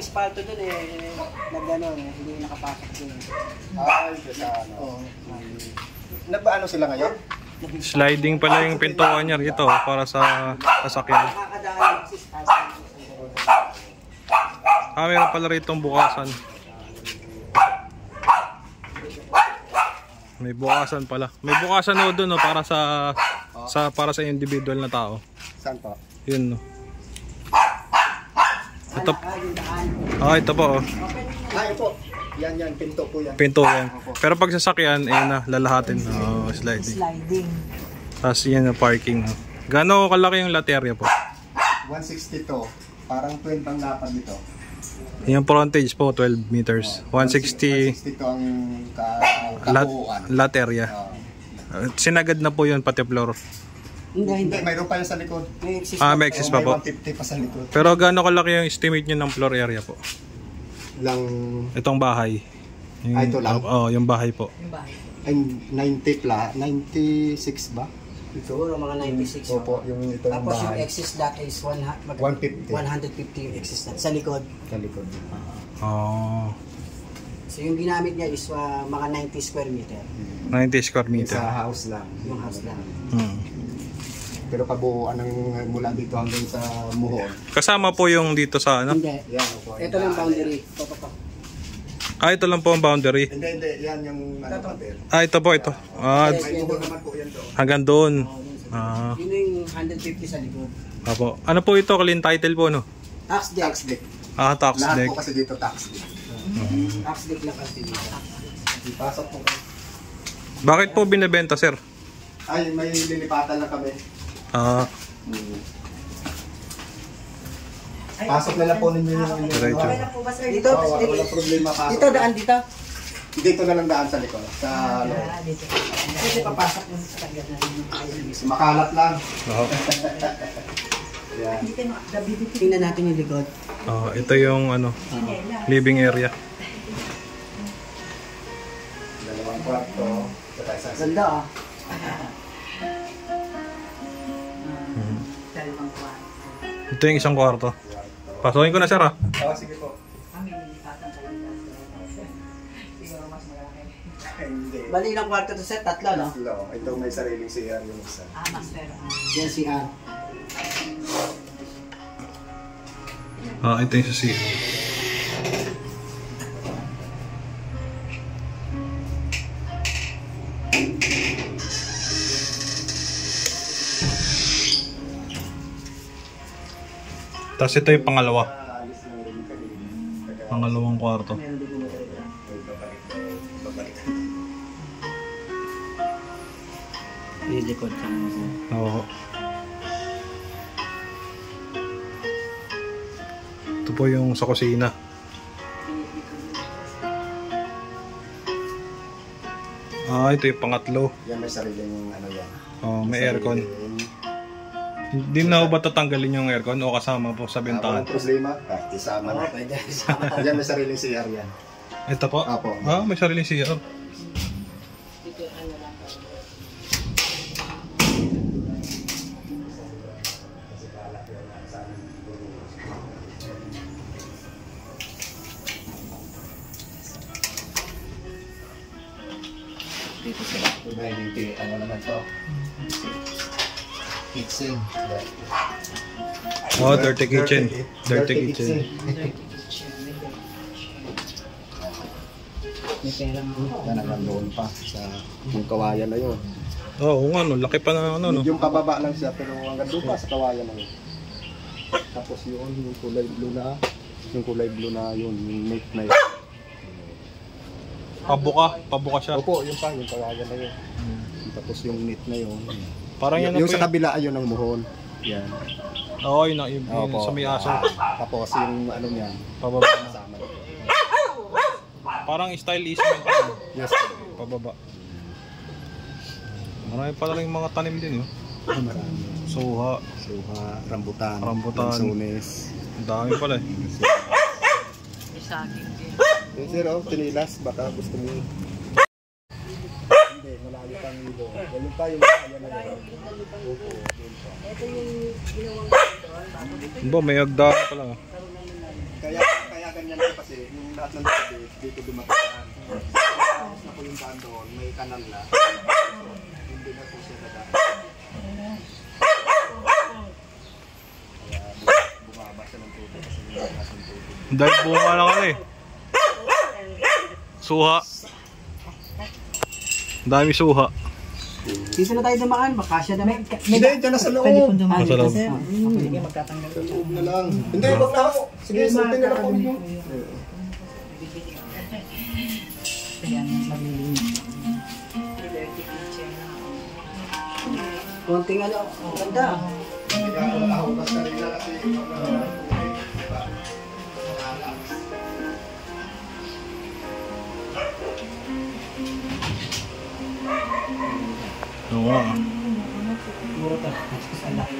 Espalto dun nagano hindi nakapasok dun. Ay, sa ano. Nagbaano sila ngayon? Sliding pala yung pintuan niya rito para sa sasakyan. Meron pala rito bukasan. May bukasan pala. May bukasan no doon no, para sa individual na tao. Saan po? Yun no. Ito. Ito po oh. Ay po. Yan, pinto po yan. Pinto yan. Pero pag sasakyan, lalahatin. Sliding. Tapos yan yung parking. Gano'ng kalaki yung laterya po? 162. Parang 12 ang lapad nito. Yung frontage po, 12 meters. 160 ang kabuuan. Laterya. Sinagad na po yun pati floor. Hindi, mayroon pa yan sa likod. May exist pa po. May 150 pa sa likod. Pero gaano kalaki yung estimate nyo ng floor area po? Itong bahay. Ito lang? Yung bahay po. Ay, 90 pla, 96 ba? Siguro mga 96. Opo, yung ito yung tapos bahay. yung excess lot is 150 yung excess lot sa likod. Sa likod. So yung ginamit niya is mga 90 square meter. 90 square meter. Sa house lang. Yung house lang. Pero kabuuan ng mula dito hanggang sa muhon. Kasama po yung dito sa ano? Hindi. Yan, opo. Ito lang boundary. Ito lang po ang boundary. Hindi. Yan yung ano pader. Ito po, ito. May muhon naman po yan doon. Hanggang doon. Yun yung 150 sa likod. Apo. Ano po ito? Clean title po, no? Tax deck. Tax deck. Tax Lahat deck. po kasi dito tax deck. Tax deck lang kasi dito. Ipasok po. Bakit po binebenta, sir? Ay, may lilipatan na kami. Pasok na lang po ninyo yung Diretso. Dito, wala problema pasok. dito daan dito. Dito na lang daan sa likod. Sa loob. Dito. Kasi papasok yung sakyan na Makalat lang. Yan. Tingnan natin yung likod. Ito yung ano, living area. Dalawang kwarto. Ganda Ito yung isang kwarto. Pasukin ko na, sir Sige po. Bali ilang kwarto to set? Tatlo, no? Ito may sariling CR yung isa. Master. Yan CR. Ito yung sa CR. Tapos ito yung pangalawa. Pangalawang kwarto. Yung likod ka. Oo. Ito po yung sa kusina. Ito yung pangatlo. Yan may sariling ano yan. May aircon. Hindi na ba tatanggalin yung aircon o kasama po sa bentahan? Walang problema. Isama na. Yan may sariling CR yan. Ito po? Apo. May sariling CR. Dito sila. Ano naman to? Kitchen. Dirty kitchen. Dirty kitchen. May pera mo. Yan naman doon pa sa yung kawayan na yun. Oo nga, no. Laki pa na ano, no. Yung pababa lang siya pero hanggang doon pa sa kawayan na yun. Tapos yun, yung kulay blue na yun, yung mate na yun. Pabuka siya. Opo, yun pa, yung kawayan na yun. Tapos yung knit na yun. Parang yan yung po sa kabila ayun ang muhon. Yan. Oo, yun sa may aso. Tapos yung ano niyan, Pababa na. kasama. Parang style easement. Yes. Pababa. Marami pala rin mga tanim din, no? Marami. Suha. Rambutan. Lansones. Ang dami pala eh. May saging din. Yung sir, tinilas, baka gusto mo. parang ilo. Ganun tayo kaya na yan. Opo, doon pa. Ito yung ginawang Ba, may agdaan pala. Kaya ganyan po kasi yung lahat ng tubig dito dumataan. Tapos na po yung daan doon, may kanal na. So, hindi na po siya nadaan. Kaya bumaba siya ng tubig kasi yung lakas ng tubig. Dahil bunga lang ano eh. Suha. Ang dami suha. Dito na tayo dumaan, makasya naman. Hindi, dyan na sa loob. Pwede pong dumaan Nasa loob. dito, sir. Sige, magtatanggal Sa loob na lang. Hindi, wag na ako. Sige, sultin na lang ako nyo. Yan, maglilinis. Konting ano, ganda. Hindi ka ako kasi kanina kasi Oo nga. Muro to.